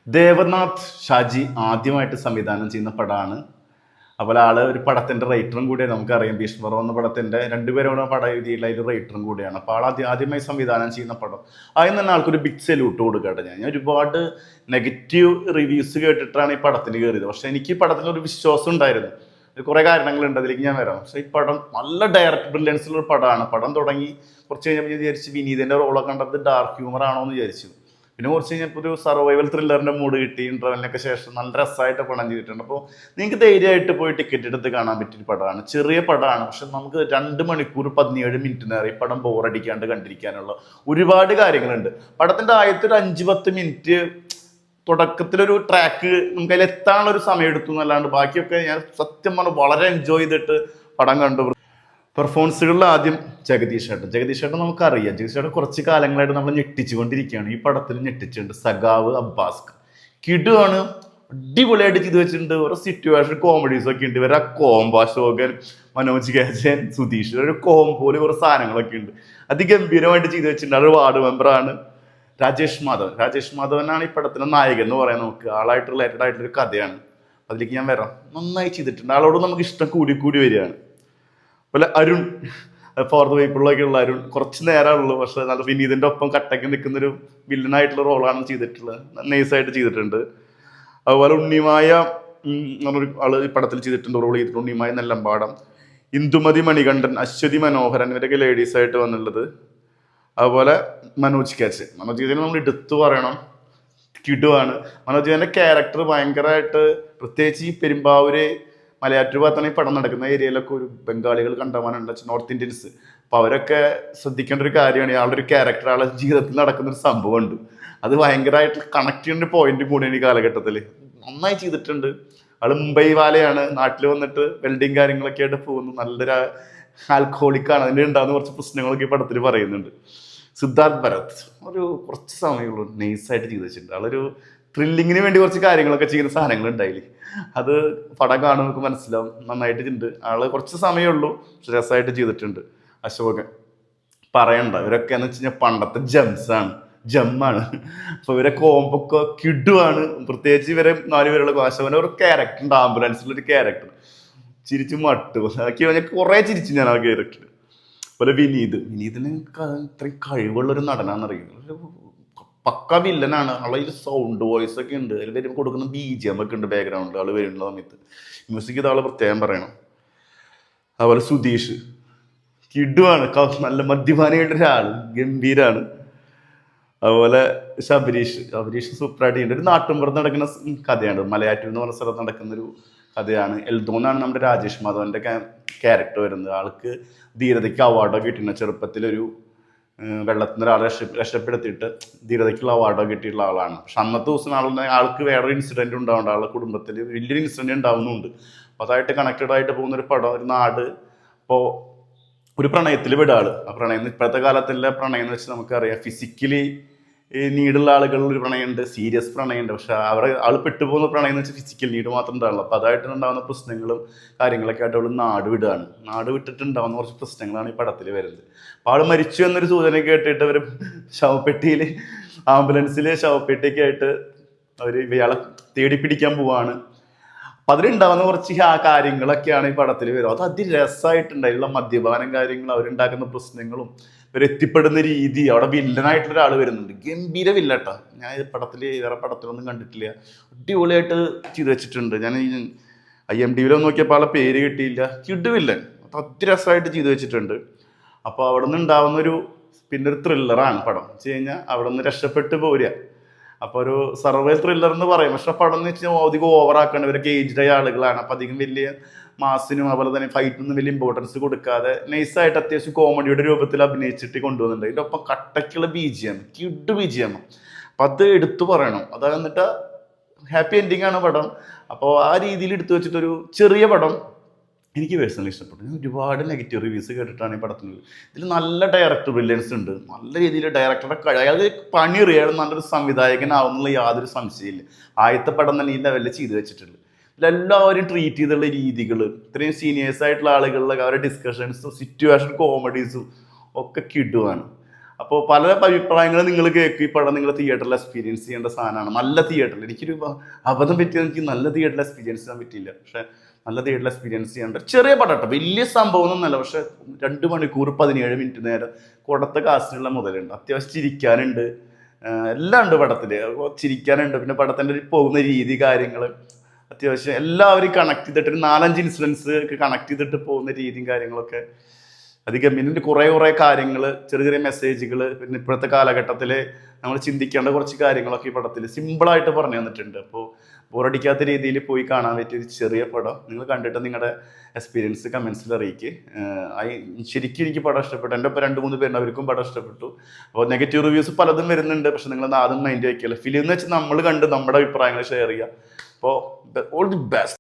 ദേവനാഥ് ഷാജി ആദ്യമായിട്ട് സംവിധാനം ചെയ്യുന്ന പടമാണ്. അതുപോലെ ആള് ഒരു പടത്തിന്റെ റൈറ്ററും കൂടിയാണ്. നമുക്കറിയാം ഭീഷ്മർവ് എന്ന പടത്തിന്റെ രണ്ടുപേരോട് പടം എഴുതിയുള്ള ഒരു റൈറ്ററും കൂടിയാണ്. അപ്പോൾ ആൾ ആദ്യമായി സംവിധാനം ചെയ്യുന്ന പടം. അതിന് തന്നെ ആൾക്കൊരു ബിഗ് സല്യൂട്ട് കൊടുക്കട്ടെ. ഞാൻ ഒരുപാട് നെഗറ്റീവ് റിവ്യൂസ് കേട്ടിട്ടാണ് ഈ പടത്തിൽ കയറിയത്. പക്ഷെ എനിക്ക് ഈ പടത്തിലൊരു വിശ്വാസം ഉണ്ടായിരുന്നു. കുറെ കാരണങ്ങളുണ്ട്, അതിലേക്ക് ഞാൻ വരാം. പക്ഷെ ഈ പടം നല്ല ഡയറക്ട് ബ്രില്യൻസുള്ള ഒരു പടമാണ്. പടം തുടങ്ങി കുറച്ച് കഴിഞ്ഞപ്പോൾ വിചാരിച്ച് വിനീതിന്റെ റോളൊക്കെ കണ്ടത് ഡാർക്ക് ഹ്യൂമർ ആണോ എന്ന് വിചാരിച്ചു. പിന്നെ കുറച്ച് കഴിഞ്ഞപ്പോൾ ഒരു സർവൈവൽ ത്രില്ലറിന്റെ മൂഡ് കിട്ടി. ഇന്റർവെലിനൊക്കെ ശേഷം നല്ല രസമായിട്ട് പടം ചെയ്തിട്ടുണ്ട്. അപ്പോൾ നിങ്ങൾക്ക് ധൈര്യമായിട്ട് പോയി ടിക്കറ്റ് എടുത്ത് കാണാൻ പറ്റിയ പടമാണ്. ചെറിയ പടമാണ്, പക്ഷെ നമുക്ക് 2 മണിക്കൂർ 17 മിനിറ്റ് നേരം ഈ പടം ബോറടിക്കാണ്ട് കണ്ടിരിക്കാനുള്ള ഒരുപാട് കാര്യങ്ങളുണ്ട്. പടത്തിന്റെ ആദ്യത്തെ ഒരു 5-10 മിനിറ്റ് തുടക്കത്തിലൊരു ട്രാക്ക് നമുക്ക് അതിൽ എത്താനുള്ള ഒരു സമയം എടുത്തു എന്നല്ലാണ്ട് ബാക്കിയൊക്കെ ഞാൻ സത്യം പറഞ്ഞാൽ വളരെ എൻജോയ് ചെയ്തിട്ട് പടം കണ്ടു. പെർഫോമൻസുകളിൽ ആദ്യം ജഗദീഷ് ഏട്ടൻ നമുക്കറിയാം. ജഗദീഷ് ഏട്ടൻ കുറച്ച് കാലങ്ങളായിട്ട് നമ്മൾ ഞെട്ടിച്ചുകൊണ്ടിരിക്കുകയാണ്. ഈ പടത്തിൽ ഞെട്ടിച്ചിട്ടുണ്ട്. സഖാവ് അബ്ബാസ് കിടുവാണ്, അടിപൊളിയായിട്ട് ചെയ്ത് വെച്ചിട്ടുണ്ട്. ഓരോ സിറ്റുവേഷൻ കോമഡീസ് ഒക്കെ ഉണ്ട്. ഇവരെ കോംബോ അശോകൻ, മനോജ് കേജൻ, സുധീഷ് ഒരു കോംബോയിൽ കുറേ സാധനങ്ങളൊക്കെ ഉണ്ട്. അതിഗംഭീരമായിട്ട് ചെയ്ത് വെച്ചിട്ടുണ്ട്. അത് വാർഡ് മെമ്പറാണ് രാജേഷ് മാധവനാണ് ഈ പടത്തിന്റെ നായകൻ എന്ന് പറയാൻ. നമുക്ക് ആളായിട്ട് റിലേറ്റഡ് ആയിട്ടൊരു കഥയാണ്. അതിലേക്ക് ഞാൻ വരാം. നന്നായി ചെയ്തിട്ടുണ്ട്. ആളോട് നമുക്ക് ഇഷ്ടം കൂടി വരികയാണ്. അതുപോലെ അരുൺ, ഫോർത്ത് വൈപ്പിളൊക്കെ ഉള്ള അരുൺ കുറച്ച് നേരമുള്ളൂ, പക്ഷെ നല്ല വിനീതിന്റെ ഒപ്പം കട്ടയ്ക്ക് നിൽക്കുന്നൊരു വില്ലനായിട്ടുള്ള റോളാണ് ചെയ്തിട്ടുള്ളത്. നൈസായിട്ട് ചെയ്തിട്ടുണ്ട്. അതുപോലെ ഉണ്ണിമായ എന്നൊരു ആള് ഈ പടത്തിൽ ചെയ്തിട്ടുണ്ട്, റോൾ ചെയ്തിട്ടുണ്ട്. ഉണ്ണിമായ നെല്ലമ്പാടം, ഇന്ദുമതി മണികണ്ഠൻ, അശ്വതി മനോഹരൻ ഇവരൊക്കെ ലേഡീസ് ആയിട്ട് വന്നുള്ളത്. അതുപോലെ മനോജ് കേച്ചൻ നമ്മൾ എടുത്തു പറയണം, കിടുവാണ്. മനോജ് ക്യാരക്ടർ ഭയങ്കരമായിട്ട്, പ്രത്യേകിച്ച് ഈ പെരുമ്പാവൂര് മലയാറ്റൂർ ഭാഗത്താണ് ഈ പടം നടക്കുന്ന ഏരിയയിലൊക്കെ ഒരു ബംഗാളികൾ കണ്ടമാനുണ്ട്, നോർത്ത് ഇന്ത്യൻസ്. അപ്പൊ അവരൊക്കെ ശ്രദ്ധിക്കേണ്ട ഒരു കാര്യമാണ്. ഇയാളുടെ ഒരു ക്യാരക്ടർ ആളുടെ ജീവിതത്തിൽ നടക്കുന്ന ഒരു സംഭവമുണ്ട്. അത് ഭയങ്കരമായിട്ട് കണക്ട് ചെയ്യുന്ന ഒരു പോയിന്റ് കൂടിയാണ് ഈ കാലഘട്ടത്തിൽ. നന്നായി ചെയ്തിട്ടുണ്ട്. ആള് മുംബൈ വാലയാണ്, നാട്ടിൽ വന്നിട്ട് വെൽഡിങ് കാര്യങ്ങളൊക്കെ ആയിട്ട് പോകുന്നു. നല്ലൊരു ആൽക്കഹോളിക്കാണ്. അതിൻ്റെ ഉണ്ടാകുന്ന കുറച്ച് പ്രശ്നങ്ങളൊക്കെ ഈ പടത്തിൽ പറയുന്നുണ്ട്. സിദ്ധാർത്ഥ് ഭരത് ഒരു കുറച്ച് സമയമുള്ളൂ, നൈസായിട്ട് ചെയ്ത് വെച്ചിട്ടുണ്ട്. ആളൊരു ത്രില്ലിങ്ങിന് വേണ്ടി കുറച്ച് കാര്യങ്ങളൊക്കെ ചെയ്യുന്ന സാധനങ്ങൾ ഉണ്ടായില്ലേ, അത് പടം കാണുമ്പോൾ നമുക്ക് മനസ്സിലാവും. നന്നായിട്ട് ഉണ്ട്. ആള് കുറച്ച് സമയമുള്ളൂ, പക്ഷെ രസമായിട്ട് ചെയ്തിട്ടുണ്ട്. അശോകൻ പറയണ്ട, ഇവരൊക്കെ എന്ന് വെച്ച് കഴിഞ്ഞാൽ പണ്ടത്തെ ജമ്മാണ്. അപ്പൊ ഇവരെ കോമ്പൊക്കെ കിടുവാണ്. പ്രത്യേകിച്ച് ഇവരെ 4 പേരുള്ള അശോകൻ ഒരു ക്യാരക്ടർ ഉണ്ട്, ആംബുലൻസിലൊരു ക്യാരക്ടർ ചിരിച്ചു മട്ടു. അതൊക്കെ ഞാൻ കുറെ ചിരിച്ചു ഞാൻ ആ ക്യാരക്ടർ. അതുപോലെ വിനീതിന് ഇത്രയും കഴിവുള്ളൊരു നടനാണെന്നറിയുന്നത്. പക്ക വില്ലനാണ്. ആളെ സൗണ്ട് വോയിസ് ഒക്കെ ഉണ്ട്. അതിൽ വരുമ്പോൾ കൊടുക്കുന്ന BGM ഒക്കെ ഉണ്ട് ബാക്ക്ഗ്രൗണ്ടിൽ. ആള് വരുന്ന സമയത്ത് മ്യൂസിക് ചെയ്ത ആളെ പ്രത്യേകം പറയണം. അതുപോലെ സുധീഷ് കിടുവാണ്, നല്ല മദ്യപാനിയുടെ ഒരാള്, ഗംഭീരാണ്. അതുപോലെ ശബരീഷ് സൂപ്പറായിട്ട് ചെയ്യുന്നുണ്ട്. ഒരു നാട്ടുമ്പുറത്ത് നടക്കുന്ന കഥയാണ്. മലയാറ്റൂർ എന്ന് പറഞ്ഞ സ്ഥലത്ത് നടക്കുന്ന ഒരു കഥയാണ്. എൽദോന്നാണ് നമ്മുടെ രാജേഷ് മാധവന്റെ ക്യാരക്ടർ വരുന്നത്. ആൾക്ക് ധീരതയ്ക്ക് അവാർഡൊക്കെ കിട്ടിയിട്ടുണ്ട്. ചെറുപ്പത്തിലൊരു വെള്ളത്തിൽ നിന്ന് ഒരാളെ രക്ഷപ്പെടുത്തിയിട്ട് ധീരതയ്ക്കുള്ള അവാർഡൊക്കെ കിട്ടിയിട്ടുള്ള ആളാണ്. പക്ഷെ അന്നത്തെ ദിവസം ആൾക്ക് വേറൊരു ഇൻസിഡന്റ് ഉണ്ടാവുന്നുണ്ട്. ആളുടെ കുടുംബത്തിൽ വലിയൊരു ഇൻസിഡന്റ് ഉണ്ടാവുന്നുണ്ട്. അപ്പോൾ അതായിട്ട് കണക്റ്റഡ് ആയിട്ട് പോകുന്ന ഒരു പടം, ഒരു നാട്. അപ്പോൾ ഒരു പ്രണയത്തിൽ വിടാള്. ആ പ്രണയം ഇപ്പോഴത്തെ കാലത്തുള്ള പ്രണയം എന്ന് വെച്ചാൽ നമുക്കറിയാം, ഫിസിക്കലി നീടുള്ള ആളുകളിൽ ഒരു പ്രണയമുണ്ട്, സീരിയസ് പ്രണയമുണ്ട്. പക്ഷെ ആൾ പെട്ടുപോകുന്ന പ്രണയം എന്ന് വെച്ചാൽ ഫിസിക്കൽ നീഡ് മാത്രം ഉണ്ടാവുള്ളൂ. അപ്പോൾ അതായിട്ട് ഉണ്ടാകുന്ന പ്രശ്നങ്ങളും കാര്യങ്ങളൊക്കെ ആയിട്ട് അവൾ നാട് വിട്ടിട്ടുണ്ടാവുന്ന കുറച്ച് പ്രശ്നങ്ങളാണ് ഈ പടത്തിൽ വരുന്നത്. അപ്പോൾ ആൾ മരിച്ചു എന്നൊരു സൂചന കേട്ടിട്ട് അവർ ശവപ്പെട്ടിയിൽ, ആംബുലൻസിൽ ശവപ്പെട്ടിയൊക്കെ ആയിട്ട് അവർ ഇയാളെ തേടി പിടിക്കാൻ പോവാണ്. അപ്പൊ അതിലുണ്ടാവുന്ന കുറച്ച് കാര്യങ്ങളൊക്കെയാണ് ഈ പടത്തിൽ വരും. അത് അതിരസമായിട്ടുണ്ട്. അതിലുള്ള മദ്യപാനം കാര്യങ്ങളും അവരുണ്ടാക്കുന്ന പ്രശ്നങ്ങളും ഇവരെത്തിപ്പെടുന്ന രീതി. അവിടെ വില്ലനായിട്ടുള്ള ഒരാൾ വരുന്നുണ്ട്, ഗംഭീര വില്ലട്ടാ. ഞാൻ ഈ പടത്തിൽ വേറെ പടത്തിലൊന്നും കണ്ടിട്ടില്ല. അടിപൊളിയായിട്ട് ചെയ്ത് വെച്ചിട്ടുണ്ട്. ഞാൻ IMDb നോക്കിയപ്പോൾ ആളെ പേര് കിട്ടിയില്ല. കിടുവില്ലൻ, അതിരസമായിട്ട് ചെയ്ത് വെച്ചിട്ടുണ്ട്. അപ്പോൾ അവിടെ നിന്ന് ഉണ്ടാവുന്നൊരു പിന്നെ ഒരു ത്രില്ലറാണ് പടം വെച്ച് കഴിഞ്ഞാൽ. അവിടെ നിന്ന് രക്ഷപ്പെട്ട് പോരുക. അപ്പോൾ ഒരു സർവൈവൽ ത്രില്ലർ എന്ന് പറയും. പക്ഷെ പടം എന്ന് വെച്ചാൽ അധികം ഓവറാക്കാണ്ട്. ഇവരൊക്കെ ഏജ്ഡായ ആളുകളാണ്. അപ്പം അധികം വലിയ മാസിനും അതുപോലെ തന്നെ ഫൈറ്റിനൊന്നും വലിയ ഇമ്പോർട്ടൻസ് കൊടുക്കാതെ നൈസായിട്ട് അത്യാവശ്യം കോമഡിയുടെ രൂപത്തിൽ അഭിനയിച്ചിട്ട് കൊണ്ടുവന്നിട്ടുണ്ട്. ഇതിൻ്റെ ഒപ്പം കട്ടയ്ക്കുള്ള BGM, കിഡ് BGM. അപ്പം അത് എടുത്തു പറയണം. അത് എന്നിട്ട് ഹാപ്പി എൻഡിങ് ആണ് പടം. അപ്പോൾ ആ രീതിയിൽ എടുത്തു വെച്ചിട്ടൊരു ചെറിയ പടം എനിക്ക് പേഴ്സണലി ഇഷ്ടപ്പെട്ടു. ഞാൻ ഒരുപാട് നെഗറ്റീവ് റിവ്യൂസ് കേട്ടിട്ടാണ് ഈ പടത്തിന്. ഇതിൽ നല്ല ഡയറക്ടർ ബ്രില്യൻസ് ഉണ്ട്. നല്ല രീതിയിൽ ഡയറക്ടറുടെ അയാൾ പണി അറിയാതെ നല്ലൊരു സംവിധായകനാവുന്നുള്ള യാതൊരു സംശയമില്ല. ആദ്യത്തെ പടം തന്നെ ഈ ലെവലിൽ ചെയ്തു വെച്ചിട്ടുണ്ട്. ഇതിലെല്ലാവരും ട്രീറ്റ് ചെയ്തുള്ള രീതികൾ, ഇത്രയും സീനിയേഴ്സ് ആയിട്ടുള്ള ആളുകളിലൊക്കെ അവരുടെ ഡിസ്കഷൻസും സിറ്റുവേഷൻ കോമഡീസും ഒക്കെ കിടുവാണ്. അപ്പോൾ പല അഭിപ്രായങ്ങളും നിങ്ങൾ കേൾക്കും. ഈ പടം നിങ്ങൾ തിയേറ്ററിൽ എക്സ്പീരിയൻസ് ചെയ്യേണ്ട സാധനമാണ്. നല്ല തിയേറ്ററിൽ എനിക്കൊരു അബദ്ധം പറ്റിയത്, എനിക്ക് നല്ല തിയേറ്ററിൽ എക്സ്പീരിയൻസ് ചെയ്യാൻ പറ്റിയില്ല. പക്ഷെ നല്ല തിയേറ്ററിൽ എക്സ്പീരിയൻസ് ചെയ്യേണ്ട ചെറിയ പടം കേട്ടോ, വലിയ സംഭവം ഒന്നല്ല. പക്ഷെ 2 മണിക്കൂർ 17 മിനിറ്റ് നേരം കൊടുത്ത കാസ്റ്റിനുള്ള മുതലുണ്ട്. അത്യാവശ്യം ചിരിക്കാനുണ്ട്, എല്ലാം ഉണ്ട് പടത്തിൽ. ചിരിക്കാനുണ്ട്, പിന്നെ പടത്തിൻ്റെ പോകുന്ന രീതി, കാര്യങ്ങൾ അത്യാവശ്യം എല്ലാവരും കണക്ട് ചെയ്തിട്ട് 4-5 ഇൻസിഡൻസ് ഒക്കെ കണക്ട് ചെയ്തിട്ട് പോകുന്ന രീതിയും കാര്യങ്ങളൊക്കെ അധികം. പിന്നെ കുറേ കാര്യങ്ങൾ, ചെറിയ ചെറിയ മെസ്സേജുകൾ, പിന്നെ ഇപ്പോഴത്തെ കാലഘട്ടത്തിൽ നമ്മൾ ചിന്തിക്കേണ്ട കുറച്ച് കാര്യങ്ങളൊക്കെ ഈ പടത്തിൽ സിമ്പിളായിട്ട് പറഞ്ഞു തന്നിട്ടുണ്ട്. അപ്പോൾ ബോറടിക്കാത്ത രീതിയിൽ പോയി കാണാൻ പറ്റിയ ഒരു ചെറിയ പടം. നിങ്ങൾ കണ്ടിട്ട് നിങ്ങളുടെ എക്സ്പീരിയൻസ് കമൻസിൽ അറിയിക്കുക. ശരിക്കും എനിക്ക് പടം ഇഷ്ടപ്പെട്ടു. എൻ്റെ ഒപ്പം 2-3 പേരുണ്ട്, അവർക്കും പടം ഇഷ്ടപ്പെട്ടു. അപ്പോൾ നെഗറ്റീവ് റിവ്യൂസ് പലതും വരുന്നുണ്ട്, പക്ഷെ നിങ്ങൾ ആദ്യം മൈൻഡ് വയ്ക്കില്ല. ഫിലിം എന്ന് വെച്ചാൽ നമ്മൾ കണ്ട് നമ്മുടെ അഭിപ്രായങ്ങൾ ഷെയർ ചെയ്യുക. അപ്പോൾ ഓൾ ദി ബെസ്റ്റ്.